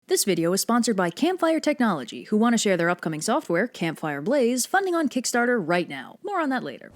This video is sponsored by Campfire Technology, who want to share their upcoming software, Campfire Blaze, funding on Kickstarter right now. More on that later.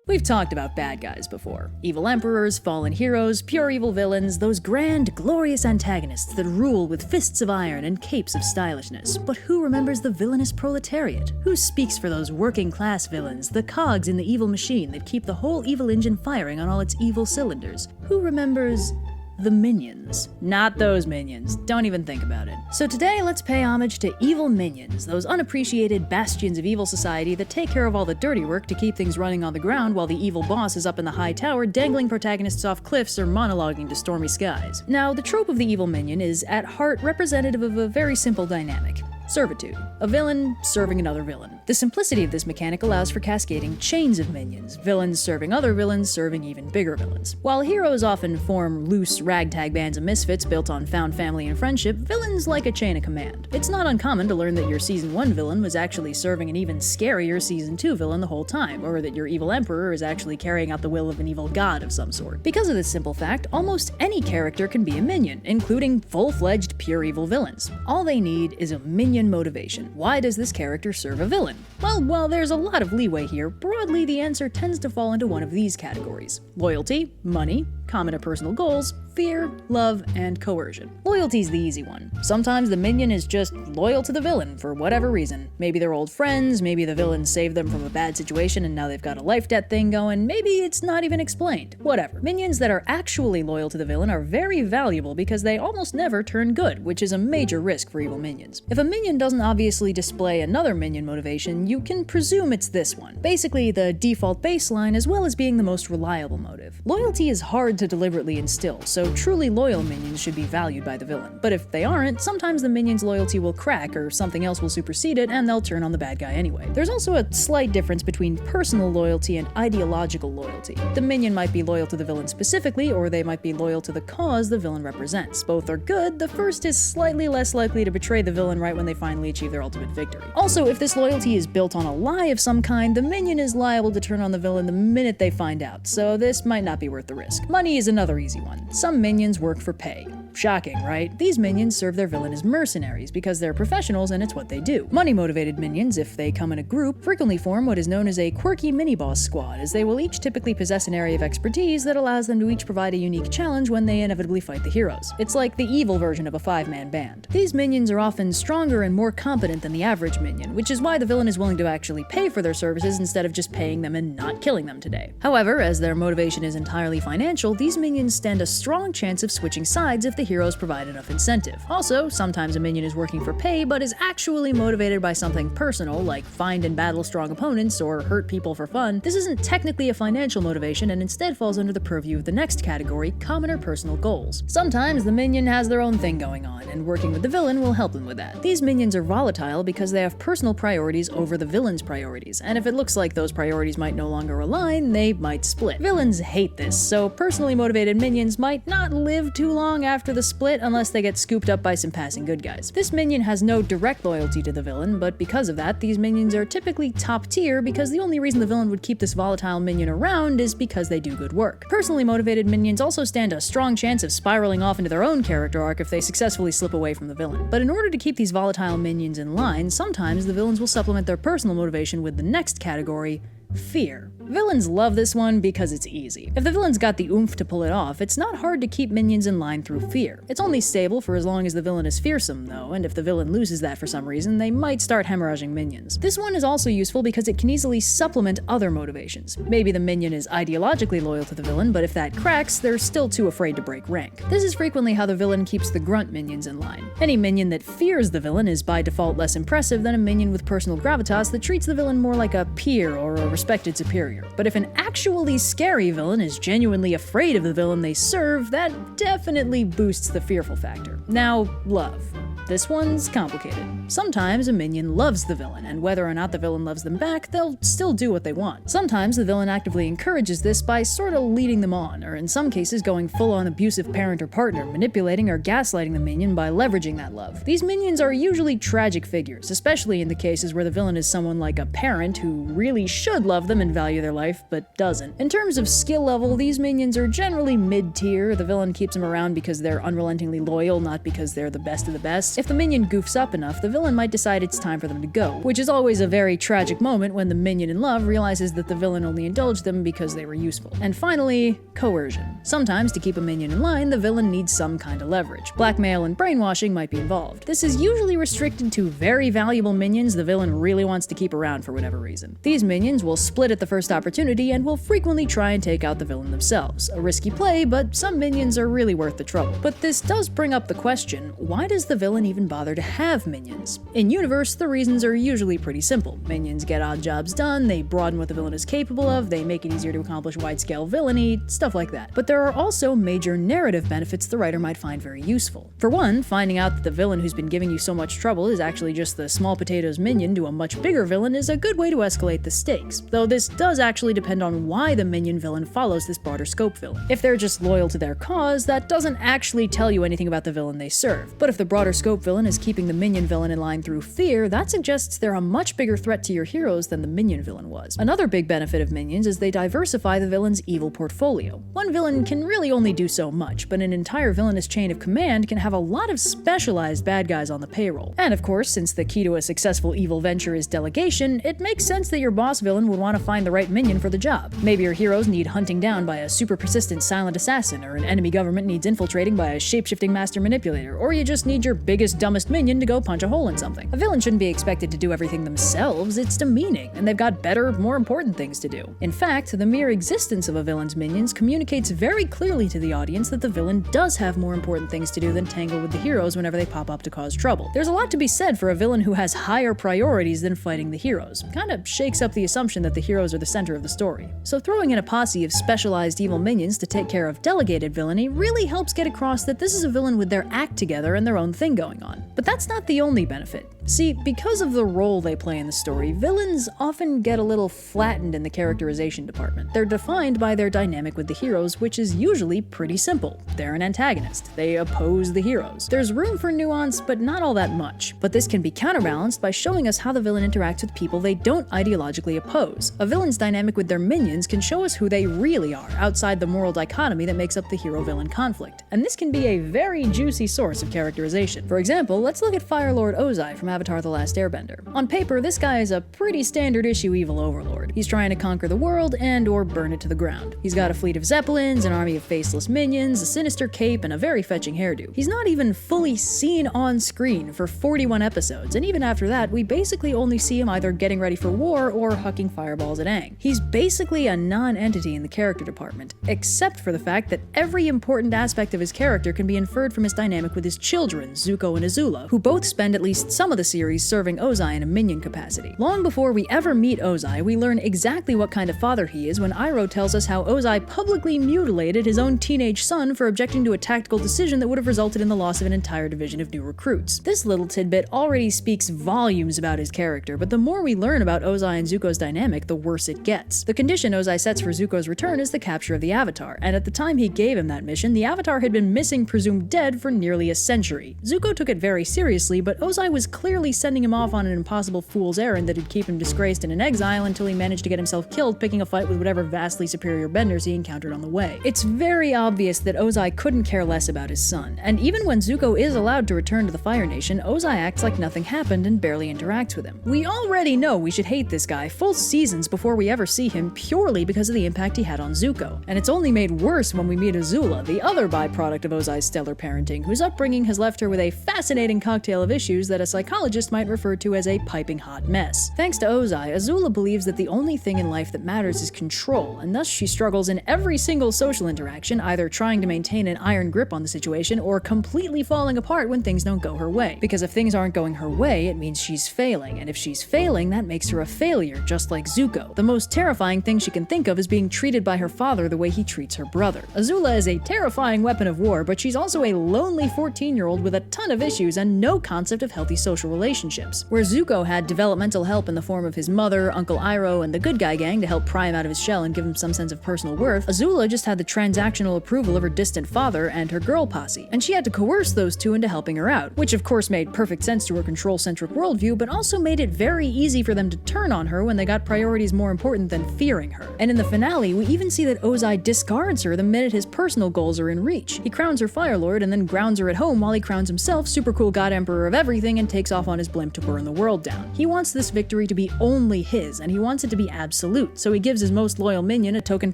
We've talked about bad guys before. Evil emperors, fallen heroes, pure evil villains, those grand, glorious antagonists that rule with fists of iron and capes of stylishness. But who remembers the villainous proletariat? Who speaks for those working-class villains, the cogs in the evil machine that keep the whole evil engine firing on all its evil cylinders? Who remembers the minions? Not those minions. Don't even think about it. So today, let's pay homage to evil minions, those unappreciated bastions of evil society that take care of all the dirty work to keep things running on the ground while the evil boss is up in the high tower dangling protagonists off cliffs or monologuing to stormy skies. Now, the trope of the evil minion is, at heart, representative of a very simple dynamic. Servitude. A villain serving another villain. The simplicity of this mechanic allows for cascading chains of minions, villains serving other villains serving even bigger villains. While heroes often form loose ragtag bands of misfits built on found family and friendship, villains like a chain of command. It's not uncommon to learn that your Season 1 villain was actually serving an even scarier Season 2 villain the whole time, or that your evil emperor is actually carrying out the will of an evil god of some sort. Because of this simple fact, almost any character can be a minion, including full-fledged pure evil villains. All they need is a minion motivation. Why does this character serve a villain? Well, while there's a lot of leeway here, broadly the answer tends to fall into one of these categories: loyalty, money, common or personal goals, fear, love, and coercion. Loyalty's the easy one. Sometimes the minion is just loyal to the villain for whatever reason. Maybe they're old friends, maybe the villain saved them from a bad situation and now they've got a life debt thing going, maybe it's not even explained. Whatever. Minions that are actually loyal to the villain are very valuable because they almost never turn good, which is a major risk for evil minions. If a minion doesn't obviously display another minion motivation, you can presume it's this one. Basically the default baseline as well as being the most reliable motive. Loyalty is hard to deliberately instill, so truly loyal minions should be valued by the villain. But if they aren't, sometimes the minion's loyalty will crack or something else will supersede it and they'll turn on the bad guy anyway. There's also a slight difference between personal loyalty and ideological loyalty. The minion might be loyal to the villain specifically, or they might be loyal to the cause the villain represents. Both are good. The first is slightly less likely to betray the villain right when they finally achieve their ultimate victory. Also, if this loyalty is built on a lie of some kind, the minion is liable to turn on the villain the minute they find out, so this might not be worth the risk. Money is another easy one. Some minions work for pay. Shocking, right? These minions serve their villain as mercenaries because they're professionals and it's what they do. Money-motivated minions, if they come in a group, frequently form what is known as a quirky mini-boss squad, as they will each typically possess an area of expertise that allows them to each provide a unique challenge when they inevitably fight the heroes. It's like the evil version of a 5-man band. These minions are often stronger and more competent than the average minion, which is why the villain is willing to actually pay for their services instead of just paying them and not killing them today. However, as their motivation is entirely financial, these minions stand a strong chance of switching sides if the heroes provide enough incentive. Also, sometimes a minion is working for pay but is actually motivated by something personal, like find and battle strong opponents or hurt people for fun. This isn't technically a financial motivation and instead falls under the purview of the next category, common or personal goals. Sometimes the minion has their own thing going on, and working with the villain will help them with that. These minions are volatile because they have personal priorities over the villain's priorities, and if it looks like those priorities might no longer align, they might split. Villains hate this, so personally motivated minions might not live too long after the split unless they get scooped up by some passing good guys. This minion has no direct loyalty to the villain, but because of that, these minions are typically top tier because the only reason the villain would keep this volatile minion around is because they do good work. Personally motivated minions also stand a strong chance of spiraling off into their own character arc if they successfully slip away from the villain. But in order to keep these volatile minions in line, sometimes the villains will supplement their personal motivation with the next category, fear. Villains love this one because it's easy. If the villain's got the oomph to pull it off, it's not hard to keep minions in line through fear. It's only stable for as long as the villain is fearsome, though, and if the villain loses that for some reason, they might start hemorrhaging minions. This one is also useful because it can easily supplement other motivations. Maybe the minion is ideologically loyal to the villain, but if that cracks, they're still too afraid to break rank. This is frequently how the villain keeps the grunt minions in line. Any minion that fears the villain is by default less impressive than a minion with personal gravitas that treats the villain more like a peer or a respected superior. But if an actually scary villain is genuinely afraid of the villain they serve, that definitely boosts the fearful factor. Now, love. This one's complicated. Sometimes a minion loves the villain, and whether or not the villain loves them back, they'll still do what they want. Sometimes the villain actively encourages this by sort of leading them on, or in some cases going full-on abusive parent or partner, manipulating or gaslighting the minion by leveraging that love. These minions are usually tragic figures, especially in the cases where the villain is someone like a parent who really should love them and value of their life, but doesn't. In terms of skill level, these minions are generally mid-tier. The villain keeps them around because they're unrelentingly loyal, not because they're the best of the best. If the minion goofs up enough, the villain might decide it's time for them to go, which is always a very tragic moment when the minion in love realizes that the villain only indulged them because they were useful. And finally, coercion. Sometimes, to keep a minion in line, the villain needs some kind of leverage. Blackmail and brainwashing might be involved. This is usually restricted to very valuable minions the villain really wants to keep around for whatever reason. These minions will split at the first opportunity and will frequently try and take out the villain themselves. A risky play, but some minions are really worth the trouble. But this does bring up the question, why does the villain even bother to have minions? In universe, the reasons are usually pretty simple. Minions get odd jobs done, they broaden what the villain is capable of, they make it easier to accomplish wide-scale villainy, stuff like that. But there are also major narrative benefits the writer might find very useful. For one, finding out that the villain who's been giving you so much trouble is actually just the small potatoes minion to a much bigger villain is a good way to escalate the stakes, though this does actually depend on why the minion villain follows this broader scope villain. If they're just loyal to their cause, that doesn't actually tell you anything about the villain they serve. But if the broader scope villain is keeping the minion villain in line through fear, that suggests they're a much bigger threat to your heroes than the minion villain was. Another big benefit of minions is they diversify the villain's evil portfolio. One villain can really only do so much, but an entire villainous chain of command can have a lot of specialized bad guys on the payroll. And of course, since the key to a successful evil venture is delegation, it makes sense that your boss villain would want to find the right minion for the job. Maybe your heroes need hunting down by a super persistent silent assassin, or an enemy government needs infiltrating by a shape-shifting master manipulator, or you just need your biggest, dumbest minion to go punch a hole in something. A villain shouldn't be expected to do everything themselves, it's demeaning, and they've got better, more important things to do. In fact, the mere existence of a villain's minions communicates very clearly to the audience that the villain does have more important things to do than tangle with the heroes whenever they pop up to cause trouble. There's a lot to be said for a villain who has higher priorities than fighting the heroes. Kinda shakes up the assumption that the heroes are the center of the story. So throwing in a posse of specialized evil minions to take care of delegated villainy really helps get across that this is a villain with their act together and their own thing going on. But that's not the only benefit. See, because of the role they play in the story, villains often get a little flattened in the characterization department. They're defined by their dynamic with the heroes, which is usually pretty simple. They're an antagonist. They oppose the heroes. There's room for nuance, but not all that much. But this can be counterbalanced by showing us how the villain interacts with people they don't ideologically oppose. A villain's dynamic with their minions can show us who they really are, outside the moral dichotomy that makes up the hero-villain conflict. And this can be a very juicy source of characterization. For example, let's look at Fire Lord Ozai from Avatar: The Last Airbender. On paper, this guy is a pretty standard issue evil overlord. He's trying to conquer the world and/or burn it to the ground. He's got a fleet of zeppelins, an army of faceless minions, a sinister cape, and a very fetching hairdo. He's not even fully seen on screen for 41 episodes, and even after that, we basically only see him either getting ready for war or hucking fireballs at Aang. He's basically a non-entity in the character department, except for the fact that every important aspect of his character can be inferred from his dynamic with his children, Zuko and Azula, who both spend at least some of the series serving Ozai in a minion capacity. Long before we ever meet Ozai, we learn exactly what kind of father he is when Iroh tells us how Ozai publicly mutilated his own teenage son for objecting to a tactical decision that would have resulted in the loss of an entire division of new recruits. This little tidbit already speaks volumes about his character, but the more we learn about Ozai and Zuko's dynamic, the worse it gets. The condition Ozai sets for Zuko's return is the capture of the Avatar, and at the time he gave him that mission, the Avatar had been missing, presumed dead, for nearly a century. Zuko took it very seriously, but Ozai was clearly sending him off on an impossible fool's errand that'd keep him disgraced and in exile until he managed to get himself killed picking a fight with whatever vastly superior benders he encountered on the way. It's very obvious that Ozai couldn't care less about his son, and even when Zuko is allowed to return to the Fire Nation, Ozai acts like nothing happened and barely interacts with him. We already know we should hate this guy full seasons before we ever see him purely because of the impact he had on Zuko, and it's only made worse when we meet Azula, the other byproduct of Ozai's stellar parenting, whose upbringing has left her with a fascinating cocktail of issues that a psychologist might refer to as a piping hot mess. Thanks to Ozai, Azula believes that the only thing in life that matters is control, and thus she struggles in every single social interaction, either trying to maintain an iron grip on the situation or completely falling apart when things don't go her way. Because if things aren't going her way, it means she's failing, and if she's failing, that makes her a failure, just like Zuko. The most terrifying thing she can think of is being treated by her father the way he treats her brother. Azula is a terrifying weapon of war, but she's also a lonely 14-year-old with a ton of issues and no concept of healthy social relationships. Where Zuko had developmental help in the form of his mother, Uncle Iroh, and the good guy gang to help pry him out of his shell and give him some sense of personal worth, Azula just had the transactional approval of her distant father and her girl posse, and she had to coerce those two into helping her out, which of course made perfect sense to her control-centric worldview, but also made it very easy for them to turn on her when they got priorities more important important than fearing her. And in the finale, we even see that Ozai discards her the minute his personal goals are in reach. He crowns her Fire Lord and then grounds her at home while he crowns himself super cool God Emperor of everything and takes off on his blimp to burn the world down. He wants this victory to be only his, and he wants it to be absolute, so he gives his most loyal minion a token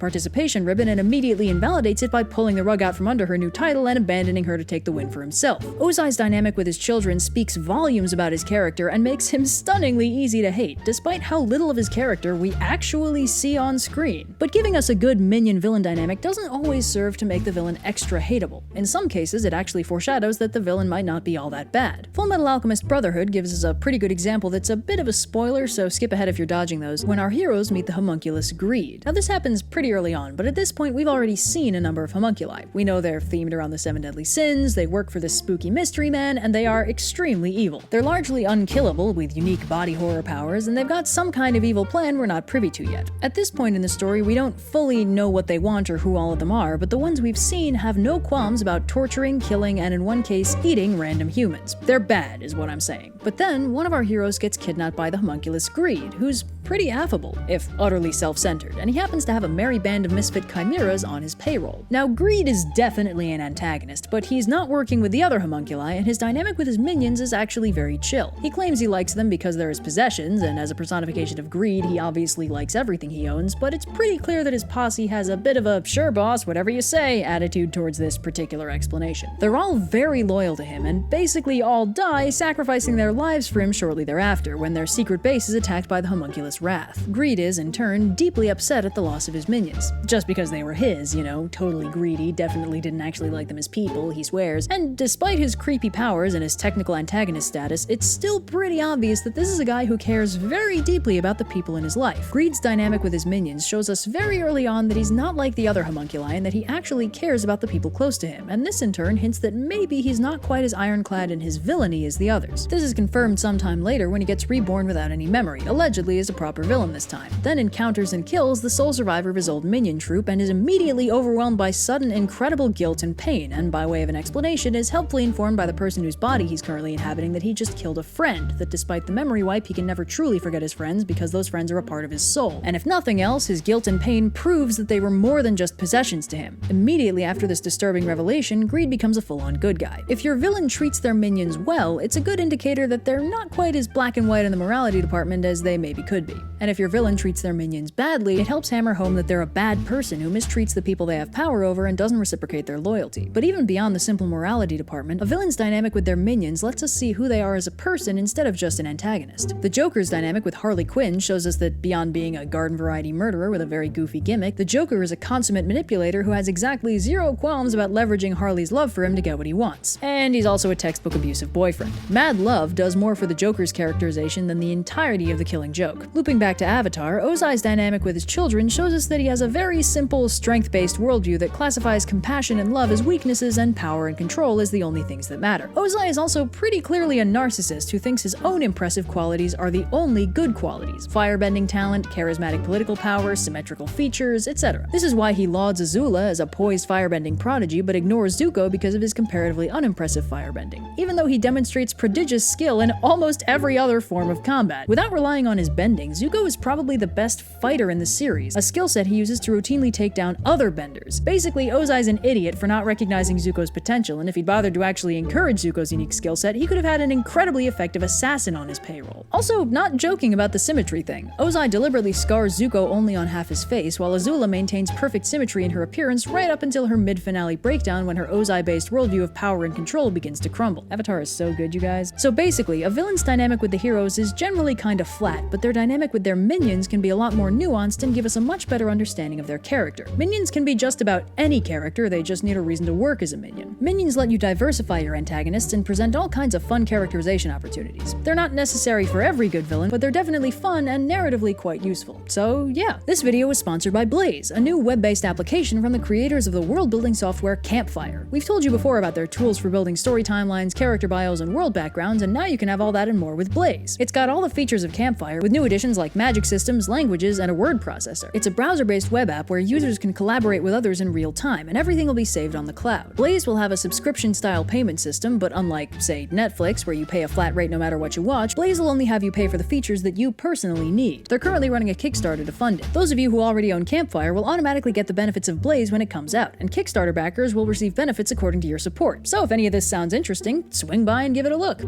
participation ribbon and immediately invalidates it by pulling the rug out from under her new title and abandoning her to take the win for himself. Ozai's dynamic with his children speaks volumes about his character and makes him stunningly easy to hate, despite how little of his character we actually see on screen. But giving us a good minion-villain dynamic doesn't always serve to make the villain extra hateable. In some cases, it actually foreshadows that the villain might not be all that bad. Fullmetal Alchemist Brotherhood gives us a pretty good example that's a bit of a spoiler, so skip ahead if you're dodging those, when our heroes meet the homunculus Greed. Now this happens pretty early on, but at this point we've already seen a number of homunculi. We know they're themed around the 7 deadly sins, they work for this spooky mystery man, and they are extremely evil. They're largely unkillable with unique body horror powers, and they've got some kind of evil plan we're not privy to yet. At this point in the story, we don't fully know what they want or who all of them are, but the ones we've seen have no qualms about torturing, killing, and in one case, eating random humans. They're bad, is what I'm saying. But then, one of our heroes gets kidnapped by the homunculus Greed, who's pretty affable, if utterly self-centered, and he happens to have a merry band of misfit chimeras on his payroll. Now, Greed is definitely an antagonist, but he's not working with the other homunculi, and his dynamic with his minions is actually very chill. He claims he likes them because they're his possessions, and as a personification of greed, he obviously likes everything he owns, but it's pretty clear that his posse has a bit of a "sure boss, whatever you say" attitude towards this particular explanation. They're all very loyal to him, and basically all die, sacrificing their lives for him shortly thereafter, when their secret base is attacked by the homunculus Wrath. Greed is, in turn, deeply upset at the loss of his minions. Just because they were his, you know, totally greedy, definitely didn't actually like them as people, he swears, and despite his creepy powers and his technical antagonist status, it's still pretty obvious that this is a guy who cares very deeply about the people in his life. Greed's dynamic with his minions shows us very early on that he's not like the other homunculi and that he actually cares about the people close to him, and this in turn hints that maybe he's not quite as ironclad in his villainy as the others. This is confirmed sometime later when he gets reborn without any memory, allegedly as a proper villain this time, then encounters and kills the sole survivor of his old minion troop and is immediately overwhelmed by sudden incredible guilt and pain, and by way of an explanation is helpfully informed by the person whose body he's currently inhabiting that he just killed a friend, that despite the memory wipe he can never truly forget his friends because those friends are a part of his soul. And if nothing else, his guilt and pain proves that they were more than just possessions to him. Immediately after this disturbing revelation, Greed becomes a full-on good guy. If your villain treats their minions well, it's a good indicator that they're not quite as black and white in the morality department as they maybe could be. And if your villain treats their minions badly, it helps hammer home that they're a bad person who mistreats the people they have power over and doesn't reciprocate their loyalty. But even beyond the simple morality department, a villain's dynamic with their minions lets us see who they are as a person instead of just an antagonist. The Joker's dynamic with Harley Quinn shows us that beyond being a garden variety murderer with a very goofy gimmick, the Joker is a consummate manipulator who has exactly zero qualms about leveraging Harley's love for him to get what he wants. And he's also a textbook abusive boyfriend. Mad Love does more for the Joker's characterization than the entirety of The Killing Joke. Looping back to Avatar, Ozai's dynamic with his children shows us that he has a very simple, strength-based worldview that classifies compassion and love as weaknesses and power and control as the only things that matter. Ozai is also pretty clearly a narcissist who thinks his own impressive qualities are the only good qualities: firebending talent, charismatic political power, symmetrical features, etc. This is why he lauds Azula as a poised firebending prodigy but ignores Zuko because of his comparatively unimpressive firebending, even though he demonstrates prodigious skill in almost every other form of combat. Without relying on his bending, Zuko is probably the best fighter in the series, a skill set he uses to routinely take down other benders. Basically, Ozai's an idiot for not recognizing Zuko's potential, and if he'd bothered to actually encourage Zuko's unique skill set, he could have had an incredibly effective assassin on his payroll. Also, not joking about the symmetry thing. Ozai deliberately scars Zuko only on half his face, while Azula maintains perfect symmetry in her appearance right up until her mid-finale breakdown when her Ozai-based worldview of power and control begins to crumble. Avatar is so good, you guys. So basically, a villain's dynamic with the heroes is generally kinda flat, but their dynamic with their minions can be a lot more nuanced and give us a much better understanding of their character. Minions can be just about any character, they just need a reason to work as a minion. Minions let you diversify your antagonists and present all kinds of fun characterization opportunities. They're not necessary for every good villain, but they're definitely fun and narratively quite useful. So yeah, this video was sponsored by Blaze, a new web-based application from the creators of the world-building software Campfire. We've told you before about their tools for building story timelines, character bios, and world backgrounds, and now you can have all that and more with Blaze. It's got all the features of Campfire, with new additions like magic systems, languages, and a word processor. It's a browser-based web app where users can collaborate with others in real time, and everything will be saved on the cloud. Blaze will have a subscription-style payment system, but unlike, say, Netflix, where you pay a flat rate no matter what you watch, Blaze will only have you pay for the features that you personally need. They're currently running a a Kickstarter to fund it. Those of you who already own Campfire will automatically get the benefits of Blaze when it comes out, and Kickstarter backers will receive benefits according to your support. So if any of this sounds interesting, swing by and give it a look.